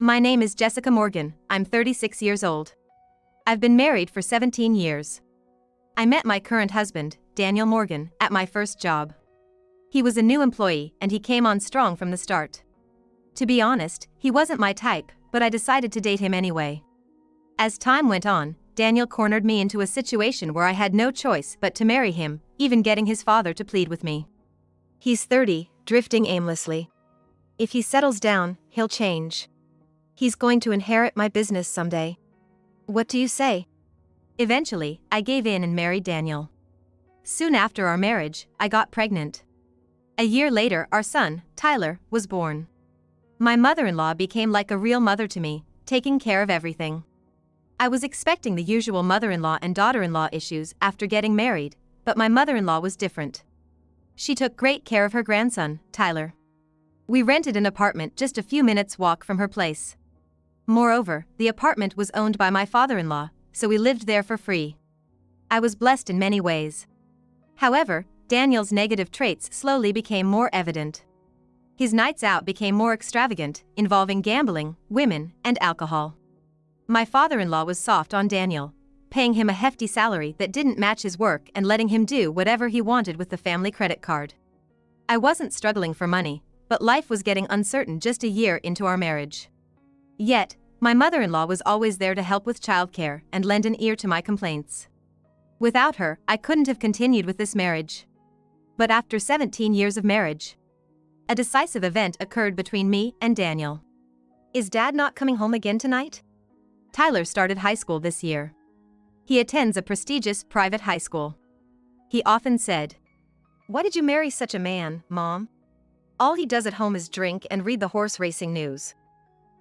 My name is Jessica Morgan, I'm 36 years old. I've been married for 17 years. I met my current husband, Daniel Morgan, at my first job. He was a new employee and he came on strong from the start. To be honest, he wasn't my type, but I decided to date him anyway. As time went on, Daniel cornered me into a situation where I had no choice but to marry him, even getting his father to plead with me. He's 30, drifting aimlessly. If he settles down, he'll change. He's going to inherit my business someday. What do you say? Eventually, I gave in and married Daniel. Soon after our marriage, I got pregnant. A year later, our son, Tyler, was born. My mother-in-law became like a real mother to me, taking care of everything. I was expecting the usual mother-in-law and daughter-in-law issues after getting married, but my mother-in-law was different. She took great care of her grandson, Tyler. We rented an apartment just a few minutes' walk from her place. Moreover, the apartment was owned by my father-in-law, so we lived there for free. I was blessed in many ways. However, Daniel's negative traits slowly became more evident. His nights out became more extravagant, involving gambling, women, and alcohol. My father-in-law was soft on Daniel, paying him a hefty salary that didn't match his work and letting him do whatever he wanted with the family credit card. I wasn't struggling for money, but life was getting uncertain just a year into our marriage. Yet, my mother-in-law was always there to help with childcare and lend an ear to my complaints. Without her, I couldn't have continued with this marriage. But after 17 years of marriage, a decisive event occurred between me and Daniel. Is Dad not coming home again tonight? Tyler started high school this year. He attends a prestigious private high school. He often said, "Why did you marry such a man, Mom? All he does at home is drink and read the horse racing news.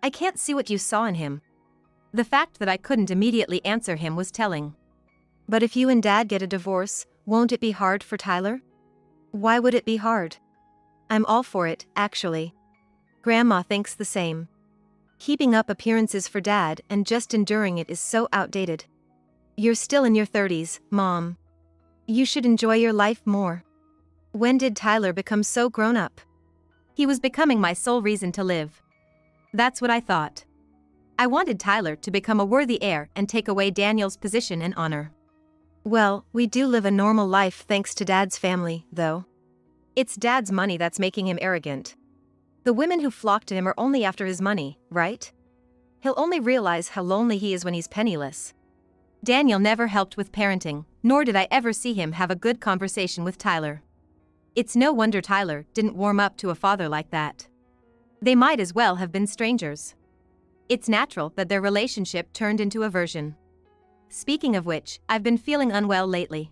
I can't see what you saw in him." The fact that I couldn't immediately answer him was telling. But if you and Dad get a divorce, won't it be hard for Tyler? Why would it be hard? I'm all for it, actually. Grandma thinks the same. Keeping up appearances for Dad and just enduring it is so outdated. You're still in your 30s, Mom. You should enjoy your life more. When did Tyler become so grown up? He was becoming my sole reason to live. That's what I thought. I wanted Tyler to become a worthy heir and take away Daniel's position and honor. Well, we do live a normal life thanks to Dad's family, though. It's Dad's money that's making him arrogant. The women who flock to him are only after his money, right? He'll only realize how lonely he is when he's penniless. Daniel never helped with parenting, nor did I ever see him have a good conversation with Tyler. It's no wonder Tyler didn't warm up to a father like that. They might as well have been strangers. It's natural that their relationship turned into aversion. Speaking of which, I've been feeling unwell lately.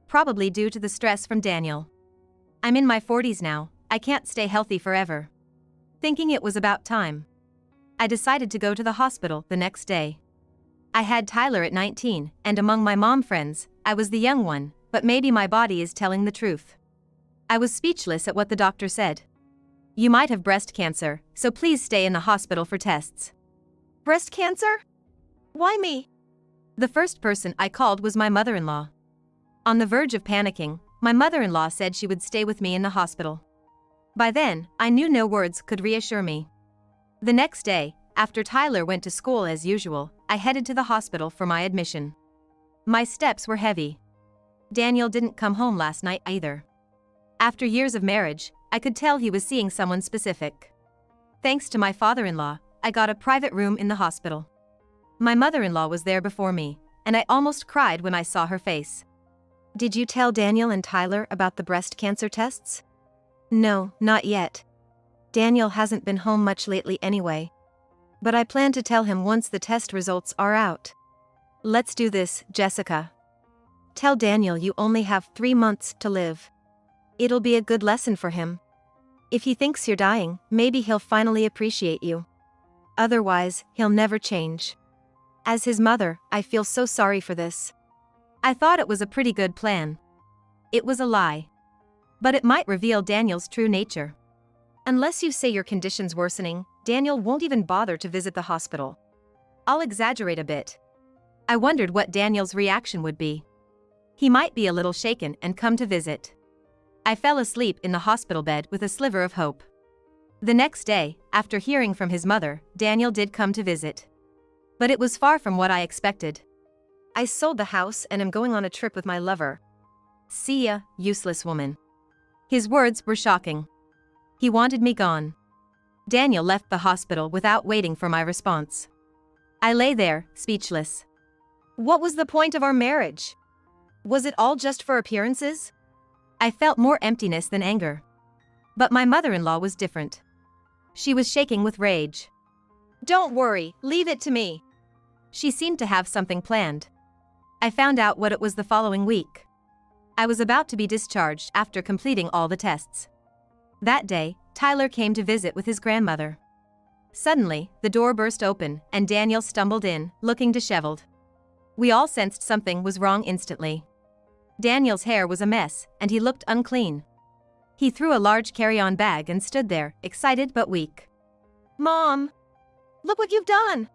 Probably due to the stress from Daniel. I'm in my 40s now, I can't stay healthy forever. Thinking it was about time, I decided to go to the hospital the next day. I had Tyler at 19, and among my mom friends, I was the young one, but maybe my body is telling the truth. I was speechless at what the doctor said. "You might have breast cancer, so please stay in the hospital for tests." Breast cancer? Why me? The first person I called was my mother-in-law. On the verge of panicking, my mother-in-law said she would stay with me in the hospital. By then, I knew no words could reassure me. The next day, after Tyler went to school as usual, I headed to the hospital for my admission. My steps were heavy. Daniel didn't come home last night either. After years of marriage, I could tell he was seeing someone specific. Thanks to my father-in-law, I got a private room in the hospital. My mother-in-law was there before me, and I almost cried when I saw her face. Did you tell Daniel and Tyler about the breast cancer tests? No, not yet. Daniel hasn't been home much lately anyway. But I plan to tell him once the test results are out. Let's do this, Jessica. Tell Daniel you only have 3 months to live. It'll be a good lesson for him. If he thinks you're dying, maybe he'll finally appreciate you. Otherwise, he'll never change. As his mother, I feel so sorry for this. I thought it was a pretty good plan. It was a lie. But it might reveal Daniel's true nature. Unless you say your condition's worsening, Daniel won't even bother to visit the hospital. I'll exaggerate a bit. I wondered what Daniel's reaction would be. He might be a little shaken and come to visit. I fell asleep in the hospital bed with a sliver of hope. The next day, after hearing from his mother, Daniel did come to visit. But it was far from what I expected. I sold the house and am going on a trip with my lover. See ya, useless woman. His words were shocking. He wanted me gone. Daniel left the hospital without waiting for my response. I lay there, speechless. What was the point of our marriage? Was it all just for appearances? I felt more emptiness than anger. But my mother-in-law was different. She was shaking with rage. Don't worry, leave it to me. She seemed to have something planned. I found out what it was the following week. I was about to be discharged after completing all the tests. That day, Tyler came to visit with his grandmother. Suddenly, the door burst open and Daniel stumbled in, looking disheveled. We all sensed something was wrong instantly. Daniel's hair was a mess, and he looked unclean. He threw a large carry-on bag and stood there, excited but weak. Mom! Look what you've done!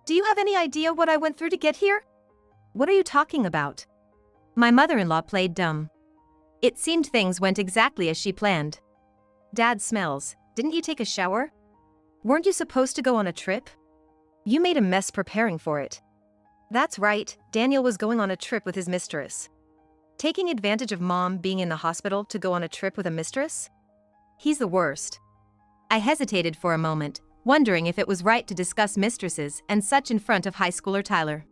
Do you have any idea what I went through to get here? What are you talking about? My mother-in-law played dumb. It seemed things went exactly as she planned. Dad smells. Didn't you take a shower? Weren't you supposed to go on a trip? You made a mess preparing for it. That's right, Daniel was going on a trip with his mistress. Taking advantage of Mom being in the hospital to go on a trip with a mistress? He's the worst. I hesitated for a moment, wondering if it was right to discuss mistresses and such in front of high schooler Tyler.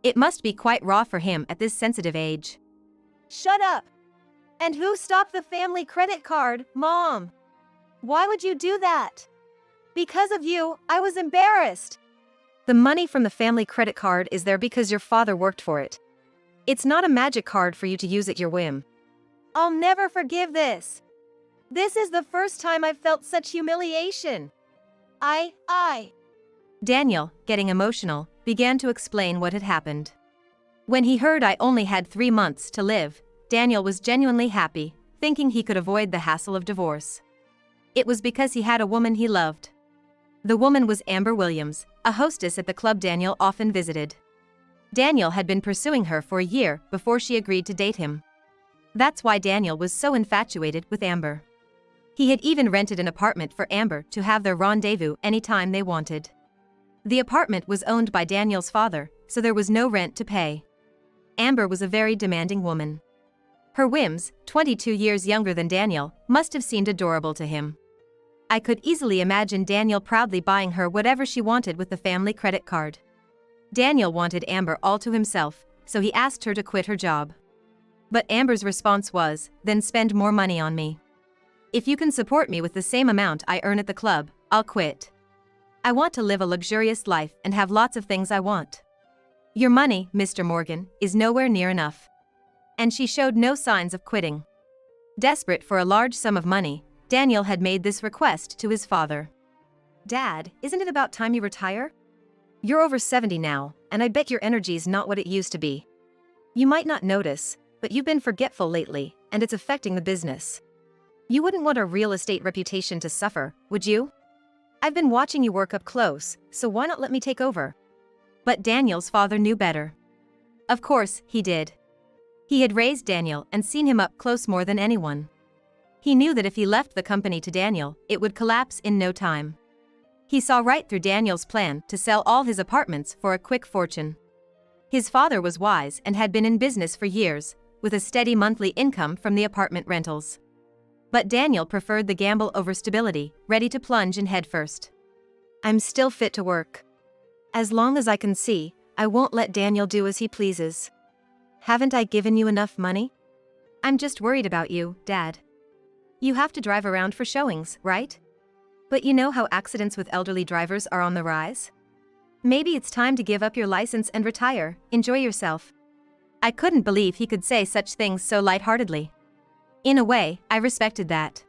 It must be quite raw for him at this sensitive age. Shut up! And who stopped the family credit card, Mom? Why would you do that? Because of you, I was embarrassed. The money from the family credit card is there because your father worked for it. It's not a magic card for you to use at your whim. I'll never forgive this. This is the first time I've felt such humiliation. Daniel, getting emotional, began to explain what had happened. When he heard I only had 3 months to live, Daniel was genuinely happy, thinking he could avoid the hassle of divorce. It was because he had a woman he loved. The woman was Amber Williams, a hostess at the club Daniel often visited. Daniel had been pursuing her for a year before she agreed to date him. That's why Daniel was so infatuated with Amber. He had even rented an apartment for Amber to have their rendezvous anytime they wanted. The apartment was owned by Daniel's father, so there was no rent to pay. Amber was a very demanding woman. Her whims, 22 years younger than Daniel, must have seemed adorable to him. I could easily imagine Daniel proudly buying her whatever she wanted with the family credit card. Daniel wanted Amber all to himself, so he asked her to quit her job. But Amber's response was, "Then spend more money on me. If you can support me with the same amount I earn at the club, I'll quit. I want to live a luxurious life and have lots of things I want. Your money, Mr. Morgan, is nowhere near enough." And she showed no signs of quitting. Desperate for a large sum of money, Daniel had made this request to his father. "Dad, isn't it about time you retire? You're over 70 now, and I bet your energy's not what it used to be. You might not notice, but you've been forgetful lately, and it's affecting the business. You wouldn't want our real estate reputation to suffer, would you? I've been watching you work up close, so why not let me take over?" But Daniel's father knew better. Of course, he did. He had raised Daniel and seen him up close more than anyone. He knew that if he left the company to Daniel, it would collapse in no time. He saw right through Daniel's plan to sell all his apartments for a quick fortune. His father was wise and had been in business for years, with a steady monthly income from the apartment rentals. But Daniel preferred the gamble over stability, ready to plunge in headfirst. "I'm still fit to work. As long as I can see, I won't let Daniel do as he pleases. Haven't I given you enough money? I'm just worried about you, Dad. You have to drive around for showings, right? But you know how accidents with elderly drivers are on the rise? Maybe it's time to give up your license and retire, enjoy yourself." I couldn't believe he could say such things so lightheartedly. In a way, I respected that.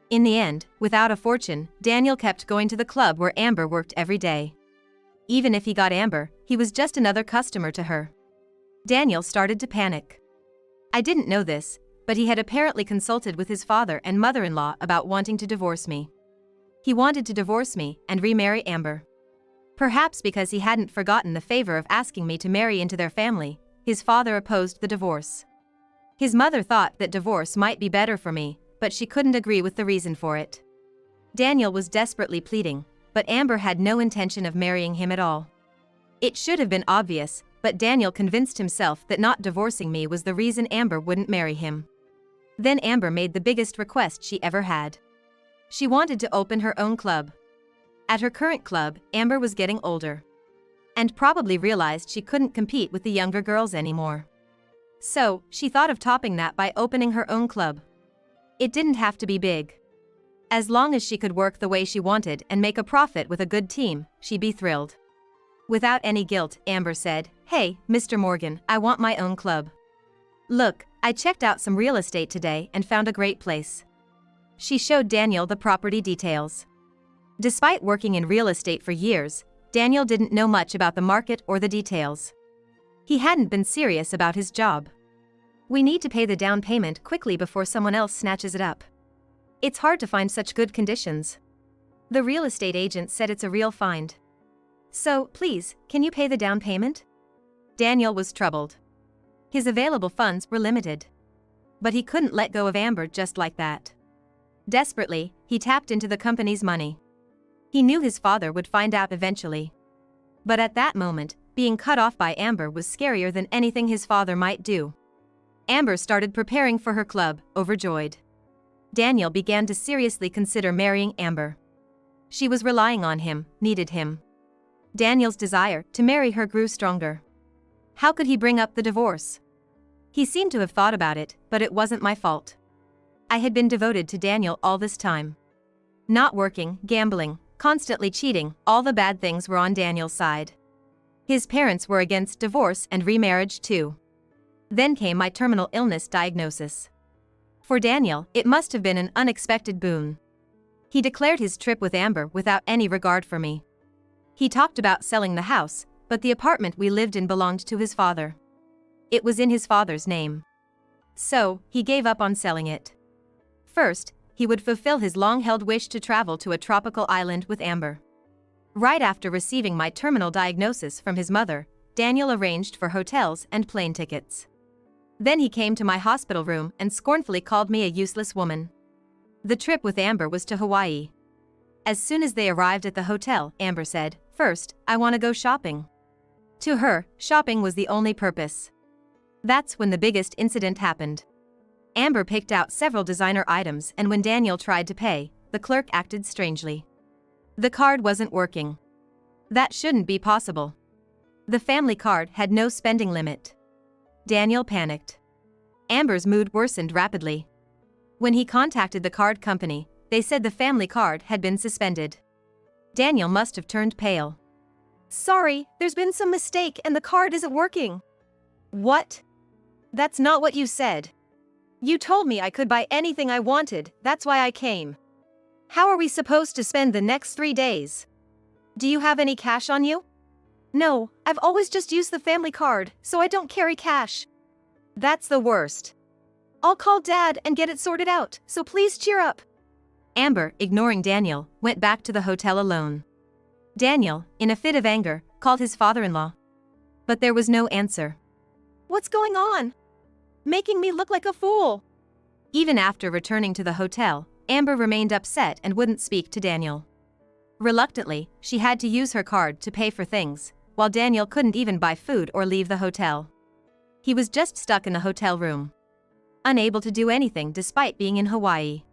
In the end, without a fortune, Daniel kept going to the club where Amber worked every day. Even if he got Amber, he was just another customer to her. Daniel started to panic. I didn't know this, but he had apparently consulted with his father and mother-in-law about wanting to divorce me. He wanted to divorce me and remarry Amber. Perhaps because he hadn't forgotten the favor of asking me to marry into their family, his father opposed the divorce. His mother thought that divorce might be better for me, but she couldn't agree with the reason for it. Daniel was desperately pleading, but Amber had no intention of marrying him at all. It should have been obvious, but Daniel convinced himself that not divorcing me was the reason Amber wouldn't marry him. Then Amber made the biggest request she ever had. She wanted to open her own club. At her current club, Amber was getting older. And probably realized she couldn't compete with the younger girls anymore. So, she thought of topping that by opening her own club. It didn't have to be big. As long as she could work the way she wanted and make a profit with a good team, she'd be thrilled. Without any guilt, Amber said, "Hey, Mr. Morgan, I want my own club. Look, I checked out some real estate today and found a great place." She showed Daniel the property details. Despite working in real estate for years, Daniel didn't know much about the market or the details. He hadn't been serious about his job. "We need to pay the down payment quickly before someone else snatches it up. It's hard to find such good conditions. The real estate agent said it's a real find. So, please, can you pay the down payment?" Daniel was troubled. His available funds were limited. But he couldn't let go of Amber just like that. Desperately, he tapped into the company's money. He knew his father would find out eventually. But at that moment, being cut off by Amber was scarier than anything his father might do. Amber started preparing for her club, overjoyed. Daniel began to seriously consider marrying Amber. She was relying on him, needed him. Daniel's desire to marry her grew stronger. How could he bring up the divorce? He seemed to have thought about it, but it wasn't my fault. I had been devoted to Daniel all this time. Not working, gambling, constantly cheating, all the bad things were on Daniel's side. His parents were against divorce and remarriage too. Then came my terminal illness diagnosis. For Daniel, it must have been an unexpected boon. He declared his trip with Amber without any regard for me. He talked about selling the house, but the apartment we lived in belonged to his father. It was in his father's name. So, he gave up on selling it. First, he would fulfill his long-held wish to travel to a tropical island with Amber. Right after receiving my terminal diagnosis from his mother, Daniel arranged for hotels and plane tickets. Then he came to my hospital room and scornfully called me a useless woman. The trip with Amber was to Hawaii. As soon as they arrived at the hotel, Amber said, "First, I want to go shopping." To her, shopping was the only purpose. That's when the biggest incident happened. Amber picked out several designer items, and when Daniel tried to pay, the clerk acted strangely. The card wasn't working. That shouldn't be possible. The family card had no spending limit. Daniel panicked. Amber's mood worsened rapidly. When he contacted the card company, they said the family card had been suspended. Daniel must have turned pale. "Sorry, there's been some mistake and the card isn't working." "What? That's not what you said. You told me I could buy anything I wanted, that's why I came. How are we supposed to spend the next 3 days? Do you have any cash on you?" "No, I've always just used the family card, so I don't carry cash." "That's the worst. I'll call Dad and get it sorted out, so please cheer up." Amber, ignoring Daniel, went back to the hotel alone. Daniel, in a fit of anger, called his father-in-law. But there was no answer. "What's going on? Making me look like a fool." Even after returning to the hotel, Amber remained upset and wouldn't speak to Daniel. Reluctantly, she had to use her card to pay for things, while Daniel couldn't even buy food or leave the hotel. He was just stuck in the hotel room, unable to do anything despite being in Hawaii.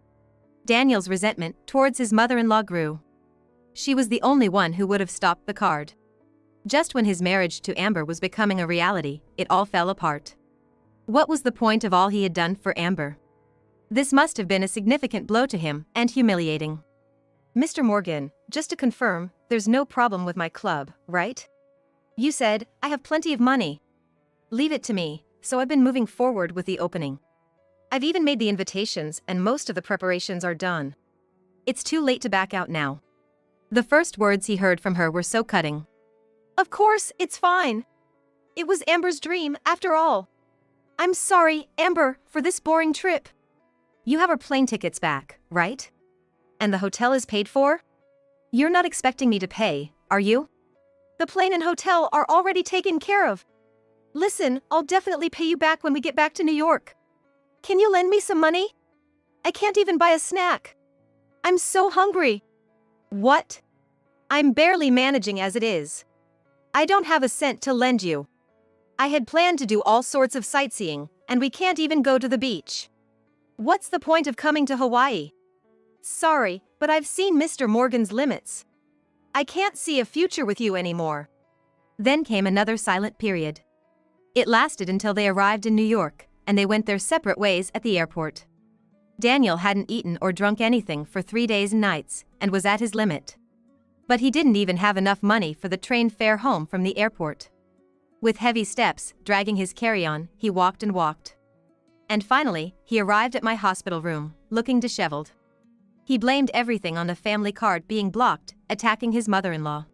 Daniel's resentment towards his mother-in-law grew. She was the only one who would have stopped the card. Just when his marriage to Amber was becoming a reality, it all fell apart. What was the point of all he had done for Amber? This must have been a significant blow to him, and humiliating. "Mr. Morgan, just to confirm, there's no problem with my club, right? You said, I have plenty of money. Leave it to me, so I've been moving forward with the opening. I've even made the invitations and most of the preparations are done. It's too late to back out now." The first words he heard from her were so cutting. "Of course, it's fine. It was Amber's dream, after all. I'm sorry, Amber, for this boring trip." "You have her plane tickets back, right? And the hotel is paid for? You're not expecting me to pay, are you?" "The plane and hotel are already taken care of. Listen, I'll definitely pay you back when we get back to New York. Can you lend me some money? I can't even buy a snack." I'm so hungry. What? I'm barely managing as it is. I don't have a cent to lend you. I had planned to do all sorts of sightseeing, and we can't even go to the beach. What's the point of coming to Hawaii? Sorry, but I've seen Mr. Morgan's limits. I can't see a future with you anymore. Then came another silent period. It lasted until they arrived in New York, and they went their separate ways at the airport. Daniel hadn't eaten or drunk anything for 3 days and nights, and was at his limit. But he didn't even have enough money for the train fare home from the airport. With heavy steps, dragging his carry-on, he walked and walked. And finally, he arrived at my hospital room, looking disheveled. He blamed everything on the family card being blocked, attacking his mother-in-law.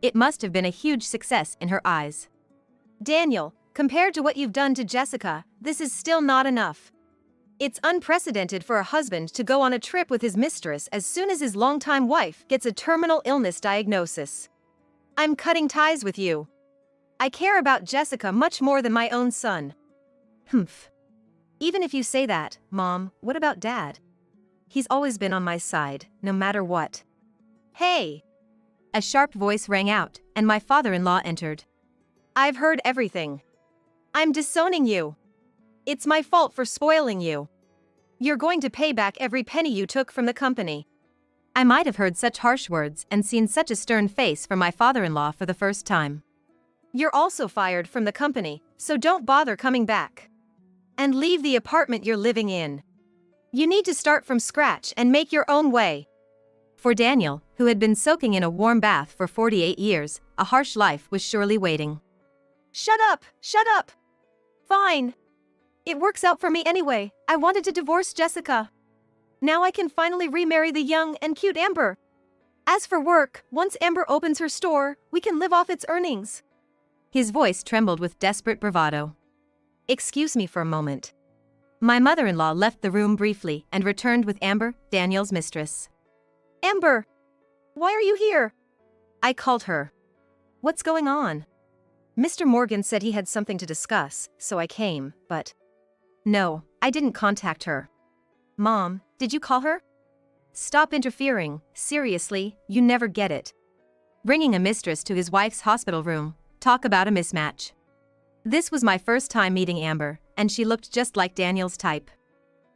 It must have been a huge success in her eyes. Daniel, compared to what you've done to Jessica, this is still not enough. It's unprecedented for a husband to go on a trip with his mistress as soon as his longtime wife gets a terminal illness diagnosis. I'm cutting ties with you. I care about Jessica much more than my own son. Humph. Even if you say that, Mom, what about Dad? He's always been on my side, no matter what. Hey! A sharp voice rang out, and my father-in-law entered. I've heard everything. I'm disowning you. It's my fault for spoiling you. You're going to pay back every penny you took from the company. I might have heard such harsh words and seen such a stern face from my father-in-law for the first time. You're also fired from the company, so don't bother coming back. And leave the apartment you're living in. You need to start from scratch and make your own way. For Daniel, who had been soaking in a warm bath for 48 years, a harsh life was surely waiting. Shut up! Shut up! Fine. It works out for me anyway. I wanted to divorce Jessica. Now I can finally remarry the young and cute Amber. As for work, once Amber opens her store, we can live off its earnings. His voice trembled with desperate bravado. Excuse me for a moment. My mother-in-law left the room briefly and returned with Amber, Daniel's mistress. Amber! Why are you here? I called her. What's going on? Mr. Morgan said he had something to discuss, so I came, but... No, I didn't contact her. Mom, did you call her? Stop interfering, seriously, you never get it. Bringing a mistress to his wife's hospital room, talk about a mismatch. This was my first time meeting Amber, and she looked just like Daniel's type.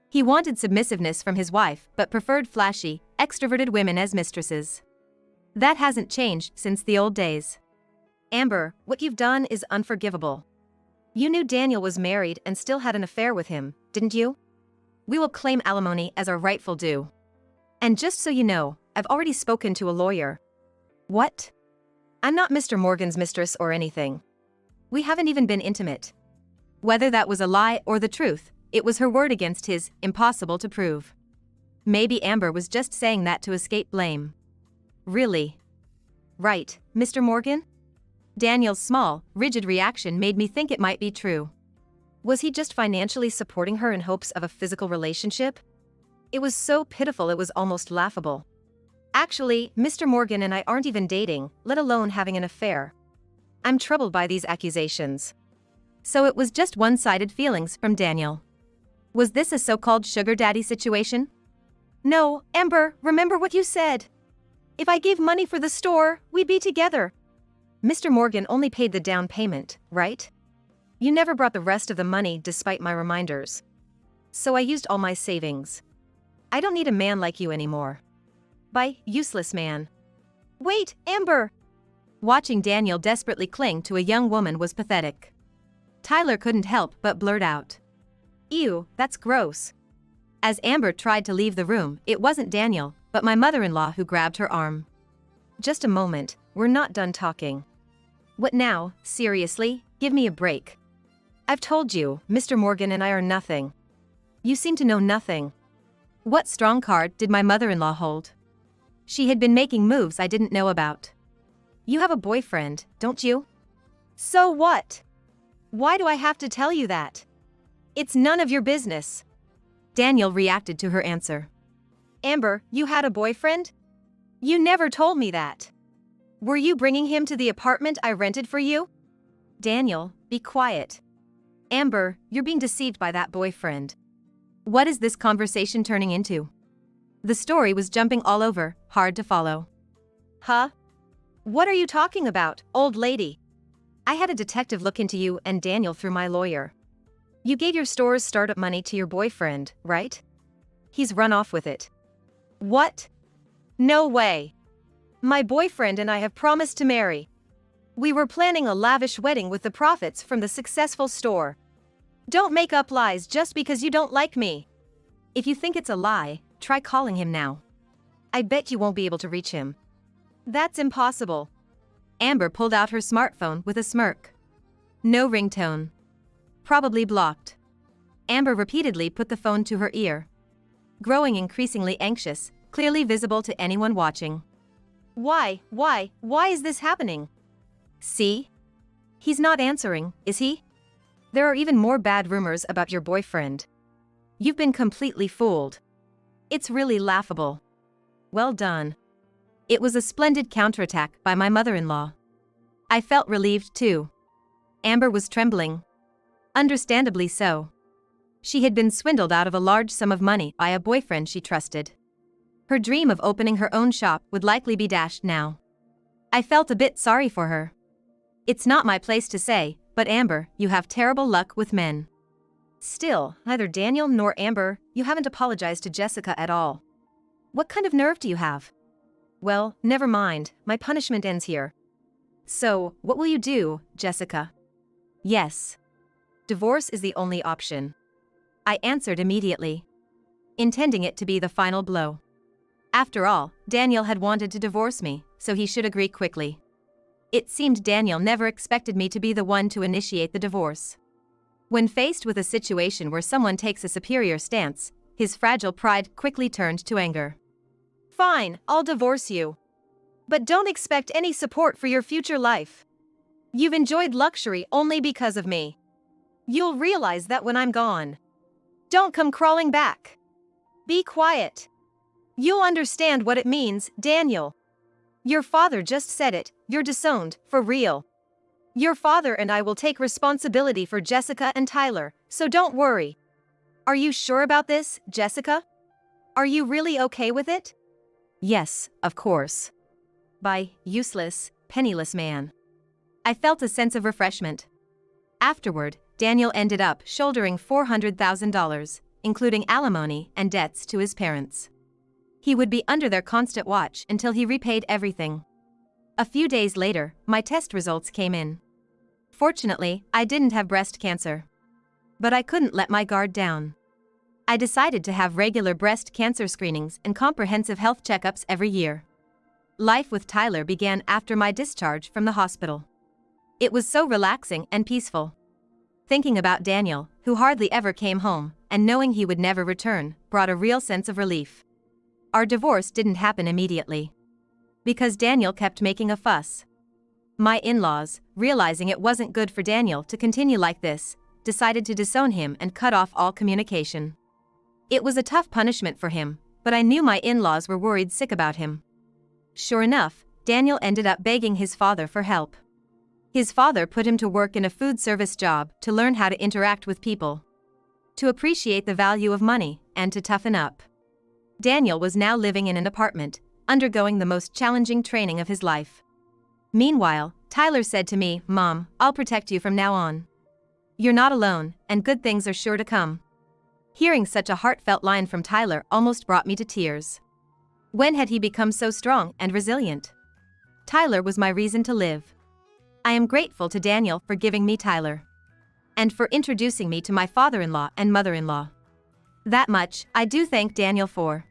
He wanted submissiveness from his wife, but preferred flashy, extroverted women as mistresses. That hasn't changed since the old days. Amber, what you've done is unforgivable. You knew Daniel was married and still had an affair with him, didn't you? We will claim alimony as our rightful due. And just so you know, I've already spoken to a lawyer. What? I'm not Mr. Morgan's mistress or anything. We haven't even been intimate. Whether that was a lie or the truth, it was her word against his, impossible to prove. Maybe Amber was just saying that to escape blame. Really? Right, Mr. Morgan? Daniel's small, rigid reaction made me think it might be true. Was he just financially supporting her in hopes of a physical relationship? It was so pitiful it was almost laughable. Actually, Mr. Morgan and I aren't even dating, let alone having an affair. I'm troubled by these accusations. So it was just one-sided feelings from Daniel. Was this a so-called sugar daddy situation? No, Amber, remember what you said. If I gave money for the store, we'd be together. Mr. Morgan only paid the down payment, right? You never brought the rest of the money despite my reminders. So I used all my savings. I don't need a man like you anymore. Bye, useless man. Wait, Amber! Watching Daniel desperately cling to a young woman was pathetic. Tyler couldn't help but blurt out. Ew, that's gross. As Amber tried to leave the room, it wasn't Daniel, but my mother-in-law who grabbed her arm. Just a moment, we're not done talking. What now, seriously, give me a break. I've told you, Mr. Morgan and I are nothing. You seem to know nothing. What strong card did my mother-in-law hold? She had been making moves I didn't know about. You have a boyfriend, don't you? So what? Why do I have to tell you that? It's none of your business. Daniel reacted to her answer. Amber, you had a boyfriend? You never told me that. Were you bringing him to the apartment I rented for you? Daniel, be quiet. Amber, you're being deceived by that boyfriend. What is this conversation turning into? The story was jumping all over, hard to follow. Huh? What are you talking about, old lady? I had a detective look into you and Daniel through my lawyer. You gave your store's startup money to your boyfriend, right? He's run off with it. What? No way. My boyfriend and I have promised to marry. We were planning a lavish wedding with the profits from the successful store. Don't make up lies just because you don't like me. If you think it's a lie, try calling him now. I bet you won't be able to reach him. That's impossible. Amber pulled out her smartphone with a smirk. No ringtone. Probably blocked. Amber repeatedly put the phone to her ear. Growing increasingly anxious, clearly visible to anyone watching. Why is this happening? See? He's not answering, is he? There are even more bad rumors about your boyfriend. You've been completely fooled. It's really laughable. Well done. It was a splendid counterattack by my mother-in-law. I felt relieved too. Amber was trembling. Understandably so. She had been swindled out of a large sum of money by a boyfriend she trusted. Her dream of opening her own shop would likely be dashed now. I felt a bit sorry for her. It's not my place to say, but Amber, you have terrible luck with men. Still, neither Daniel nor Amber, you haven't apologized to Jessica at all. What kind of nerve do you have? Well, never mind, my punishment ends here. So, what will you do, Jessica? Yes. Divorce is the only option. I answered immediately, intending it to be the final blow. After all, Daniel had wanted to divorce me, so he should agree quickly. It seemed Daniel never expected me to be the one to initiate the divorce. When faced with a situation where someone takes a superior stance, his fragile pride quickly turned to anger. Fine, I'll divorce you. But don't expect any support for your future life. You've enjoyed luxury only because of me. You'll realize that when I'm gone. Don't come crawling back. Be quiet. You'll understand what it means, Daniel. Your father just said it, you're disowned, for real. Your father and I will take responsibility for Jessica and Tyler, so don't worry. Are you sure about this, Jessica? Are you really okay with it? Yes, of course. By useless, penniless man. I felt a sense of refreshment. Afterward, Daniel ended up shouldering $400,000, including alimony and debts to his parents. He would be under their constant watch until he repaid everything. A few days later, my test results came in. Fortunately, I didn't have breast cancer. But I couldn't let my guard down. I decided to have regular breast cancer screenings and comprehensive health checkups every year. Life with Tyler began after my discharge from the hospital. It was so relaxing and peaceful. Thinking about Daniel, who hardly ever came home, and knowing he would never return, brought a real sense of relief. Our divorce didn't happen immediately. Because Daniel kept making a fuss. My in-laws, realizing it wasn't good for Daniel to continue like this, decided to disown him and cut off all communication. It was a tough punishment for him, but I knew my in-laws were worried sick about him. Sure enough, Daniel ended up begging his father for help. His father put him to work in a food service job to learn how to interact with people, to appreciate the value of money, and to toughen up. Daniel was now living in an apartment, undergoing the most challenging training of his life. Meanwhile, Tyler said to me, "Mom, I'll protect you from now on. You're not alone, and good things are sure to come." Hearing such a heartfelt line from Tyler almost brought me to tears. When had he become so strong and resilient? Tyler was my reason to live. I am grateful to Daniel for giving me Tyler. And for introducing me to my father-in-law and mother-in-law. That much, I do thank Daniel for.